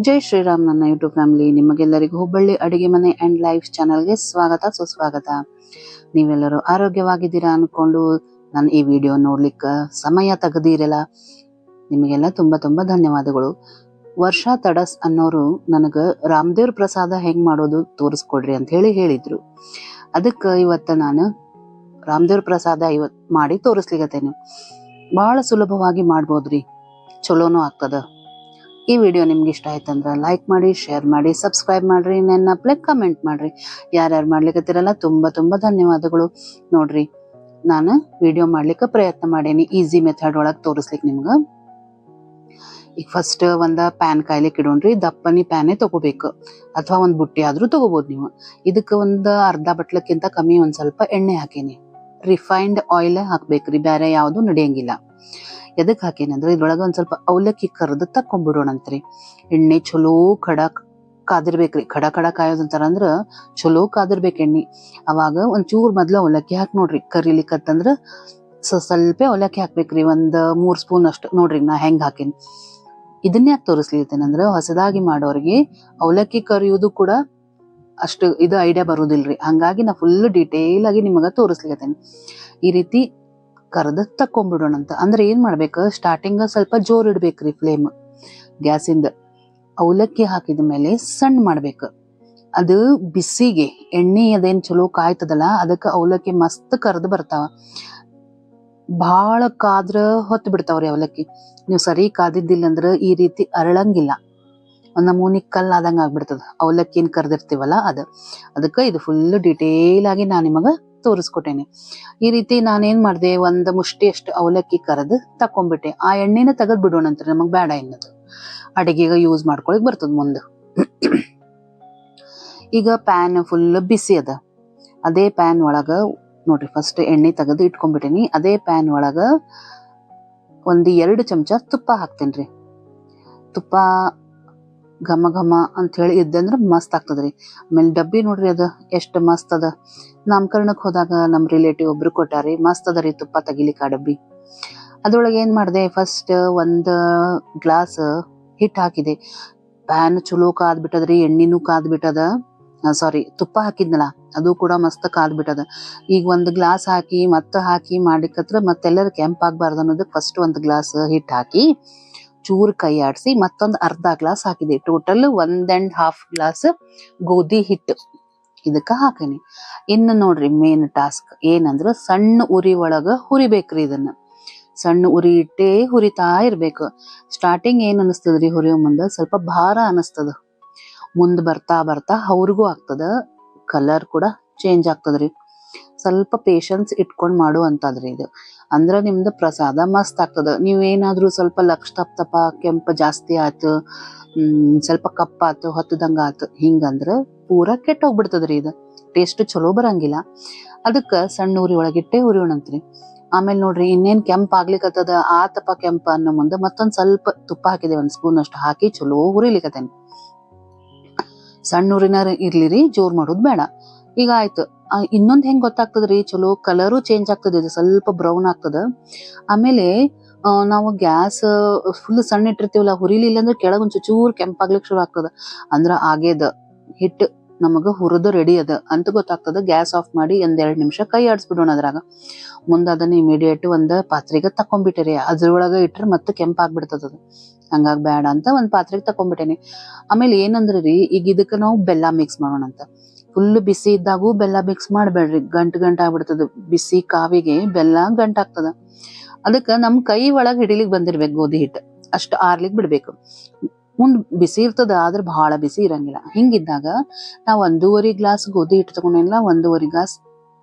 ಜೈ ಶ್ರೀರಾಮ್. ನನ್ನ YouTube family ನಿಮಗೆಲ್ಲರಿಗೂ ಹುಬ್ಬಳ್ಳಿ ಅಡಿಗೆ ಮನೆ ಅಂಡ್ ಲೈಫ್ ಚಾನಲ್ಗೆ ಸ್ವಾಗತ ಸುಸ್ವಾಗತ. ನೀವೆಲ್ಲರೂ ಆರೋಗ್ಯವಾಗಿದ್ದೀರಾ ಅನ್ಕೊಂಡು ನಾನು ಈ ವಿಡಿಯೋ ನೋಡ್ಲಿಕ್ಕೆ ಸಮಯ ತೆಗೆದಿರಲ್ಲ. ನಿಮಗೆಲ್ಲ ತುಂಬಾ ತುಂಬಾ ಧನ್ಯವಾದಗಳು. ವರ್ಷಾ ತಡಸ್ ಅನ್ನೋರು ನನಗೆ ರಾಮದೇವ್ರ ಪ್ರಸಾದ ಹೆಂಗ್ ಮಾಡೋದು ತೋರಿಸ್ಕೊಡ್ರಿ ಅಂತ ಹೇಳಿದ್ರು. ಅದಕ್ಕೆ ಇವತ್ತು ನಾನು ರಾಮದೇವ್ರ ಪ್ರಸಾದ ಮಾಡಿ ತೋರಿಸ್ಲಿಕತ್ತೇನೆ. ಬಹಳ ಸುಲಭವಾಗಿ ಮಾಡ್ಬೋದ್ರಿ, ಚಲೋನೂ ಆಗ್ತದ. ಈ ವಿಡಿಯೋ ನಿಮ್ಗೆ ಇಷ್ಟ ಆಯ್ತಂದ್ರೆ ಲೈಕ್ ಮಾಡಿ, ಶೇರ್ ಮಾಡಿ, ಸಬ್ಸ್ಕ್ರೈಬ್ ಮಾಡ್ರಿ, ನನ್ನ ಪ್ಲಗ್ ಕಮೆಂಟ್ ಮಾಡ್ರಿ. ಯಾರ್ಯಾರು ಮಾಡ್ಲಿಕ್ಕತ್ತಿರಲ್ಲ ತುಂಬಾ ತುಂಬಾ ಧನ್ಯವಾದಗಳು. ನೋಡ್ರಿ, ನಾನು ವಿಡಿಯೋ ಮಾಡ್ಲಿಕ್ಕೆ ಪ್ರಯತ್ನ ಮಾಡೇನಿ ಈಸಿ ಮೆಥಡ್ ಒಳಗೆ ತೋರಿಸ್ಲಿಕ್ಕೆ ನಿಮ್ಗ. ಈಗ ಫಸ್ಟ್ ಒಂದ ಪ್ಯಾನ್ ಕಾಯ್ಲಿಕ್ಕೆ ಇಡೋಣ್ರಿ. ದಪ್ಪನಿ ಪ್ಯಾನೇ ತಗೋಬೇಕು, ಅಥವಾ ಒಂದ್ ಬುಟ್ಟಿ ಆದ್ರೂ ತಗೋಬಹುದು ನೀವು. ಇದಕ್ಕೆ ಒಂದ್ ಅರ್ಧ ಬಟ್ಲಕ್ಕಿಂತ ಕಮ್ಮಿ ಒಂದ್ ಸ್ವಲ್ಪ ಎಣ್ಣೆ ಹಾಕೇನಿ. ರಿಫೈನ್ಡ್ ಆಯಿಲ್ ಹಾಕ್ಬೇಕ್ರಿ, ಬೇರೆ ಯಾವ್ದು ನಡೆಯಂಗಿಲ್ಲ. ಎದಕ್ ಹಾಕೇನಿ ಅಂದ್ರೆ ಇದ್ರೊಳಗ ಒಂದ್ ಸ್ವಲ್ಪ ಅವಲಕ್ಕಿ ಕರ್ದು ತಕ್ಕೊಂಡ್ಬಿಡೋಣಂತ್ರಿ. ಎಣ್ಣೆ ಚಲೋ ಖಡಕ್ ಕಾದಿರ್ಬೇಕ್ರಿ. ಖಡ ಕಾಯೋದಂತಾರ ಅಂದ್ರ ಚಲೋ ಕಾದಿರ್ಬೇಕು ಎಣ್ಣೆ. ಅವಾಗ ಒಂಚೂರ್ ಮೊದ್ಲ ಅವಲಕ್ಕಿ ಹಾಕಿ ನೋಡ್ರಿ. ಕರಿಲಿಕ್ಕತ್ತಂದ್ರ ಸ್ವಲ್ಪ ಅವಲಕ್ಕಿ ಹಾಕ್ಬೇಕ್ರಿ, ಒಂದ್ 3 ಸ್ಪೂನ್ ಅಷ್ಟು. ನೋಡ್ರಿ ನಾ ಹೆಂಗ್ ಹಾಕೇನಿ. ಇದನ್ನ ಯಾಕೆ ತೋರಿಸ್ಲಿತ್ತೇನಂದ್ರ ಹೊಸದಾಗಿ ಮಾಡೋರಿಗೆ ಅವಲಕ್ಕಿ ಕರಿಯೋದು ಕೂಡ ಅಷ್ಟು ಇದು ಐಡಿಯಾ ಬರುದಿಲ್ರಿ. ಹಂಗಾಗಿ ನಾ ಫುಲ್ ಡೀಟೇಲ್ ಆಗಿ ನಿಮಗ ತೋರಿಸ್ಲಿತ್ತೇನೆ. ಈ ರೀತಿ ಕರ್ದ ತಕ್ಕೊಂಡ್ಬಿಡೋಣಂತ. ಅಂದ್ರೆ ಏನ್ ಮಾಡ್ಬೇಕು, ಸ್ಟಾರ್ಟಿಂಗ್ ಸ್ವಲ್ಪ ಜೋರ್ ಇಡ್ಬೇಕ್ರಿ ಫ್ಲೇಮ್ ಗ್ಯಾಸಿಂದ. ಅವಲಕ್ಕಿ ಹಾಕಿದ ಮೇಲೆ ಸಣ್ಣ ಮಾಡ್ಬೇಕು. ಅದು ಬಿಸಿಗೆ ಎಣ್ಣೆ ಅದೇನ್ ಚಲೋ ಕಾಯ್ತದಲ್ಲ, ಅದಕ್ಕ ಅವಲಕ್ಕಿ ಮಸ್ತ್ ಕರ್ದ್ ಬರ್ತಾವ. ಬಹಳ ಕಾದ್ರ ಹೊತ್ತು ಬಿಡ್ತಾವ್ರಿ ಅವಲಕ್ಕಿ. ನೀವು ಸರಿ ಕಾದಿದ್ದಿಲ್ಲ ಅಂದ್ರ ಈ ರೀತಿ ಅರಳಂಗಿಲ್ಲ, ಒಂದ್ ನಮೂನಿ ಕಲ್ ಆದಂಗ ಆಗ್ಬಿಡ್ತದ ಅವಲಕ್ಕಿನ್ ಕರ್ದಿರ್ತೀವಲ್ಲ ಅದ. ಅದಕ್ಕ ಇದು ಫುಲ್ ಡಿಟೇಲ್ ಆಗಿ ನಾನ್ ನಿಮಗ ತೋರಿಸ್ಕೊಟ್ಟೇನೆ. ಈ ರೀತಿ ನಾನೇನ್ ಮಾಡ್ದೆ, ಒಂದ್ ಮುಷ್ಟಿ ಅಷ್ಟು ಅವಲಕ್ಕಿ ಕರೆದು ತಕೊಂಡ್ಬಿಟ್ಟೆ. ಆ ಎಣ್ಣೆನ ತೆಗದ್ ಬಿಡೋಣಂತ, ನಮಗ್ ಬೇಡ ಎನ್ನದು. ಅಡಿಗೆಗ ಯೂಸ್ ಮಾಡ್ಕೊಳಕ್ ಬರ್ತದ ಮುಂದೆ. ಈಗ ಪ್ಯಾನ್ ಫುಲ್ ಬಿಸಿ ಅದ. ಅದೇ ಪ್ಯಾನ್ ಒಳಗ ನೋಡ್ರಿ, ಫಸ್ಟ್ ಎಣ್ಣೆ ತೆಗೆದು ಇಟ್ಕೊಂಡ್ಬಿಟ್ಟೇನಿ. ಅದೇ ಪ್ಯಾನ್ ಒಳಗ ಒಂದ್ 2 ಚಮಚ ತುಪ್ಪ ಹಾಕ್ತೇನ್ರಿ. ತುಪ್ಪ ಘಮ ಘಮ ಅಂತ ಹೇಳಿ ಇದ್ದಂದ್ರ ಮಸ್ತ್ ಆಗ್ತದ್ರಿ. ಆಮೇಲೆ ಡಬ್ಬಿ ನೋಡ್ರಿ, ಅದ ಎಷ್ಟ್ ಮಸ್ತ್ ಅದ. ನಾಮಕರಣಕ್ ಹೋದಾಗ ನಮ್ ರಿಲೇಟಿವ್ ಒಬ್ರು ಕೊಟ್ಟಾರಿ, ಮಸ್ತ್ ಅದ ರೀ ತುಪ್ಪ ತೆಗಿಲಿಕ್ಕೆ ಆ ಡಬ್ಬಿ. ಅದ್ರೊಳಗೆ ಏನ್ ಮಾಡ್ದೆ, ಫಸ್ಟ್ ಒಂದ್ ಗ್ಲಾಸ್ ಹಿಟ್ ಹಾಕಿದೆ. ಪ್ಯಾನ್ ಚಲೋ ಕಾದ್ಬಿಟ್ಟದ್ರಿ, ಎಣ್ಣಿನೂ ಕಾದ್ಬಿಟ್ಟದ. ಸಾರಿ, ತುಪ್ಪ ಹಾಕಿದ್ನಲ್ಲ ಅದು ಕೂಡ ಮಸ್ತ್ ಕಾದ್ಬಿಟ್ಟದ. ಈಗ ಒಂದ್ ಗ್ಲಾಸ್ ಹಾಕಿ ಹಾಕಿ ಮಾಡಿಕತ್ರ ಮತ್ತೆಲ್ಲರೂ ಕೆಂಪಾಗ್ಬಾರ್ದು ಅನ್ನೋದಕ್ಕೆ ಫಸ್ಟ್ ಒಂದ್ ಗ್ಲಾಸ್ ಹಿಟ್ ಹಾಕಿ ಚೂರ್ ಕೈ ಆಡ್ಸಿ ಮತ್ತೊಂದ್ ಅರ್ಧ ಗ್ಲಾಸ್ ಹಾಕಿದೆ. ಟೋಟಲ್ 1.5 ಗ್ಲಾಸ್ ಗೋಧಿ ಹಿಟ್ಟು ಇದಕ್ಕ ಹಾಕೇನಿ. ಇನ್ನು ನೋಡ್ರಿ, ಮೇನ್ ಟಾಸ್ಕ್ ಏನಂದ್ರ ಸಣ್ಣ ಉರಿ ಒಳಗ ಹುರಿಬೇಕ್ರಿ. ಇದನ್ನ ಸಣ್ಣ ಉರಿ ಇಟ್ಟೇ ಹುರಿತಾ ಇರ್ಬೇಕು. ಸ್ಟಾರ್ಟಿಂಗ್ ಏನ್ ಅನಸ್ತದ್ರಿ, ಹುರಿಯೋ ಮುಂದ ಸ್ವಲ್ಪ ಭಾರ ಅನಸ್ತದ. ಮುಂದ್ ಬರ್ತಾ ಬರ್ತಾ ಅವ್ರಿಗೂ ಆಗ್ತದ, ಕಲರ್ ಕೂಡ ಚೇಂಜ್ ಆಗ್ತದ್ರಿ. ಸ್ವಲ್ಪ ಪೇಶನ್ಸ್ ಇಟ್ಕೊಂಡ್ ಮಾಡುವಂತದ್ರಿ ಇದು. ಅಂದ್ರ ನಿಮ್ದು ಪ್ರಸಾದ ಮಸ್ತ್ ಆಗ್ತದ. ನೀವ್ ಏನಾದ್ರೂ ಸ್ವಲ್ಪ ಲಕ್ಷ ತಪ್ಪ ಕೆಂಪ ಜಾಸ್ತಿ ಆತು, ಸ್ವಲ್ಪ ಕಪ್ಪಾತು, ಹೊತ್ತದಂಗ ಆತು ಹಿಂಗಂದ್ರ ಪೂರಾ ಕೆಟ್ಟೋಗ್ಬಿಡ್ತದ್ರಿ. ಇದು ಟೇಸ್ಟ್ ಚಲೋ ಬರಂಗಿಲ್ಲ. ಅದಕ್ಕ ಸಣ್ಣ ಉರಿ ಒಳಗಿಟ್ಟೆ ಹುರಿಯೋಣಂತ್ರಿ. ಆಮೇಲೆ ನೋಡ್ರಿ, ಇನ್ನೇನ್ ಕೆಂಪ್ ಆಗ್ಲಿಕ್ಕತ್ತದ. ಆತಪ್ಪ ಕೆಂಪ ಅನ್ನೋ ಮುಂದೆ ಮತ್ತೊಂದ್ ಸ್ವಲ್ಪ ತುಪ್ಪ ಹಾಕಿದೆ, 1 ಸ್ಪೂನ್ ಅಷ್ಟು ಹಾಕಿ ಚಲೋ ಹುರಿಲಿಕತ್ತೇನೆ. ಸಣ್ಣ ಉರಿನ ಇರ್ಲಿರಿ, ಜೋರ್ ಮಾಡೋದ್ ಬೇಡ. ಈಗ ಆಯ್ತು. ಇನ್ನೊಂದ್ ಹೆಂಗ್ ಗೊತ್ತಾಗ್ತದ್ರಿ, ಚಲೋ ಕಲರು ಚೇಂಜ್ ಆಗ್ತದೆ, ಇದು ಸ್ವಲ್ಪ ಬ್ರೌನ್ ಆಗ್ತದ. ಆಮೇಲೆ ನಾವು ಗ್ಯಾಸ್ ಫುಲ್ ಸಣ್ಣ ಇಟ್ಟಿರ್ತೀವಲ್ಲ, ಹುರಿಲಿಲ್ಲ ಅಂದ್ರೆ ಕೆಳಗ್ ಒಂದ್ ಚೂರ್ ಕೆಂಪಾಗ್ಲಿಕ್ ಶುರು ಆಗ್ತದ. ಅಂದ್ರ ಆಗೇದ ಹಿಟ್ಟು ನಮಗ ಹುರಿದು ರೆಡಿ ಅದ ಅಂತ ಗೊತ್ತಾಗ್ತದ. ಗ್ಯಾಸ್ ಆಫ್ ಮಾಡಿ 1-2 ನಿಮಿಷ ಕೈ ಆಡಿಸ್ಬಿಡೋಣ ಅದ್ರಾಗ. ಮುಂದ ಅದನ್ನ ಇಮಿಡಿಯೇಟ್ ಒಂದ್ ಪಾತ್ರೆಗೆ ತಕೊಂಡ್ಬಿಟ್ಟಿರಿ. ಅದ್ರೊಳಗ ಇಟ್ರೆ ಮತ್ತೆ ಕೆಂಪಾಗ್ಬಿಡ್ತದ ಅದು. ಹಂಗಾಗ್ ಬೇಡ ಅಂತ ಒಂದ್ ಪಾತ್ರೆಗೆ ತಕೊಂಡ್ಬಿಟ್ಟೇನಿ. ಆಮೇಲೆ ಏನಂದ್ರಿ, ಈಗ ಇದಕ್ಕ ನಾವು ಬೆಲ್ಲ ಮಿಕ್ಸ್ ಮಾಡೋಣ ಅಂತ. ಫುಲ್ ಬಿಸಿ ಇದ್ದಾಗೂ ಬೆಲ್ಲ ಮಿಕ್ಸ್ ಮಾಡ್ಬೇಡ್ರಿ, ಗಂಟ್ ಆಗ್ಬಿಡ್ತದ. ಬಿಸಿ ಕಾವಿಗೆ ಬೆಲ್ಲ ಗಂಟ್ ಆಗ್ತದ. ಅದಕ್ಕ ನಮ್ ಕೈ ಒಳಗ್ ಹಿಡಿಲಿಕ್ ಬಂದಿರ್ಬೇಕು ಗೋಧಿ ಹಿಟ್ಟು, ಅಷ್ಟು ಆರ್ಲಿಕ್ ಬಿಡ್ಬೇಕು. ಮುಂದ್ ಬಿಸಿ ಇರ್ತದ, ಆದ್ರೆ ಬಹಳ ಬಿಸಿ ಇರಂಗಿಲ್ಲ. ಹಿಂಗಿದ್ದಾಗ ನಾವ್ 1.5 ಗ್ಲಾಸ್ ಗೋಧಿ ಹಿಟ್ಟು ತಗೊಂಡೇನಿಲ್ಲ, 1.5 ಗ್ಲಾಸ್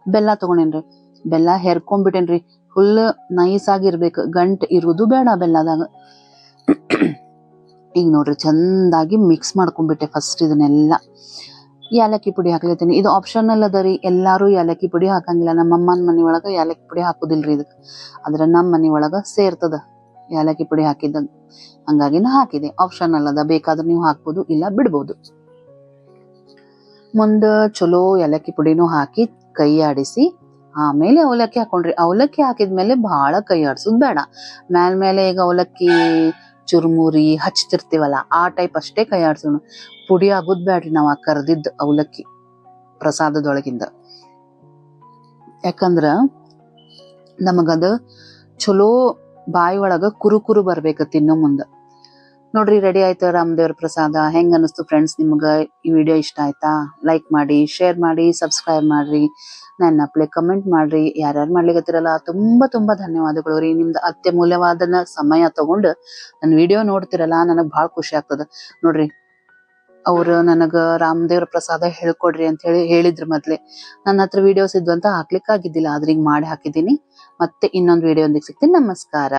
ಬೆಲ್ಲ ತಗೊಂಡೇನ್ರಿ. ಬೆಲ್ಲ ಹೆರ್ಕೊಂಡ್ಬಿಟ್ಟೇನ್ರಿ. ಫುಲ್ ನೈಸ್ ಆಗಿರ್ಬೇಕು, ಗಂಟ್ ಇರುವುದು ಬೇಡ ಬೆಲ್ಲದಾಗ. ಈಗ ನೋಡ್ರಿ, ಚಂದಾಗಿ ಮಿಕ್ಸ್ ಮಾಡ್ಕೊಂಡ್ಬಿಟ್ಟೆ ಫಸ್ಟ್ ಇದನ್ನೆಲ್ಲ. ಯಾಲಕ್ಕಿ ಪುಡಿ ಹಾಕ್ಲತ್ತೀನಿ. ಇದು ಆಪ್ಷನಲ್ ಅದ ರೀ, ಎಲ್ಲಾರು ಯಾಲಕ್ಕಿ ಪುಡಿ ಹಾಕಂಗಿಲ್ಲ. ನಮ್ಮ ಅಮ್ಮನ ಮನಿ ಒಳಗ ಯಾಲಕ್ಕಿ ಪುಡಿ ಹಾಕುದಿಲ್ರಿ ಇದಕ್ಕೆ. ಆದ್ರೆ ನಮ್ಮ ಮನಿ ಒಳಗ ಸೇರ್ತದ ಯಾಲಕ್ಕಿ ಪುಡಿ ಹಾಕಿದ್ದ. ಹಂಗಾಗಿ ನಾ ಹಾಕಿದೆ. ಆಪ್ಷನಲ್ ಅದ, ಬೇಕಾದ್ರೆ ನೀವು ಹಾಕ್ಬೋದು, ಇಲ್ಲ ಬಿಡ್ಬೋದು. ಮುಂದ ಚಲೋ ಯಾಲಕ್ಕಿ ಪುಡಿನೂ ಹಾಕಿ ಕೈ ಆಡಿಸಿ ಆಮೇಲೆ ಅವಲಕ್ಕಿ ಹಾಕೊಂಡ್ರಿ. ಅವಲಕ್ಕಿ ಹಾಕಿದ್ಮೇಲೆ ಬಹಳ ಕೈ ಆಡ್ಸೋದ್ ಬೇಡ. ಮೇಲೆ ಈಗ ಅವಲಕ್ಕಿ ಚುರುಮುರಿ ಹಚ್ತಿರ್ತೀವಲ್ಲ ಆ ಟೈಪ್ ಅಷ್ಟೇ ಕೈ ಆಡ್ಸೋಣ. ಪುಡಿ ಆಗೋದ್ ಬ್ಯಾಡ್ರಿ ನಾವ್ ಆ ಕರ್ದಿದ್ದ ಅವಲಕ್ಕಿ ಪ್ರಸಾದದೊಳಗಿಂದ. ಯಾಕಂದ್ರ ನಮಗದ ಚಲೋ ಬಾಯಿ ಒಳಗ ಕುರು ಬರ್ಬೇಕ ತಿನ್ನೋ ಮುಂದ. ನೋಡ್ರಿ ರೆಡಿ ಆಯ್ತು ರಾಮದೇವ್ರ ಪ್ರಸಾದ. ಹೆಂಗ್ ಅನಿಸ್ತು ಫ್ರೆಂಡ್ಸ್ ನಿಮ್ಗ ಈ ವಿಡಿಯೋ ಇಷ್ಟ ಆಯ್ತಾ? ಲೈಕ್ ಮಾಡಿ, ಶೇರ್ ಮಾಡಿ, ಸಬ್ಸ್ಕ್ರೈಬ್ ಮಾಡ್ರಿ, ನನ್ನ ಅಪ್ಲೆ ಕಮೆಂಟ್ ಮಾಡ್ರಿ. ಯಾರ್ಯಾರು ಮಾಡ್ಲಿಕತ್ತಿರಲ್ಲ ತುಂಬಾ ಧನ್ಯವಾದಗಳು ರೀ. ನಿಮ್ದು ಅತ್ಯಮೂಲ್ಯವಾದ ಸಮಯ ತಗೊಂಡು ನನ್ನ ವಿಡಿಯೋ ನೋಡ್ತಿರಲ್ಲ ನನಗ್ ಬಹಳ ಖುಷಿ ಆಗ್ತದ. ನೋಡ್ರಿ ಅವ್ರು ನನಗ ರಾಮದೇವ್ರ ಪ್ರಸಾದ ಹೇಳ್ಕೊಡ್ರಿ ಅಂತ ಹೇಳಿದ್ರು ಮೊದ್ಲೆ. ನನ್ನ ಹತ್ರ ವಿಡಿಯೋಸ್ ಇದ್ವು ಅಂತ ಹಾಕ್ಲಿಕ್ಕೆ ಆಗಿದ್ದಿಲ್ಲ, ಆದ್ರೆ ಈಗ ಮಾಡಿ ಹಾಕಿದೀನಿ. ಮತ್ತೆ ಇನ್ನೊಂದು ವಿಡಿಯೋ ಸಿಗ್ತೀನಿ. ನಮಸ್ಕಾರ.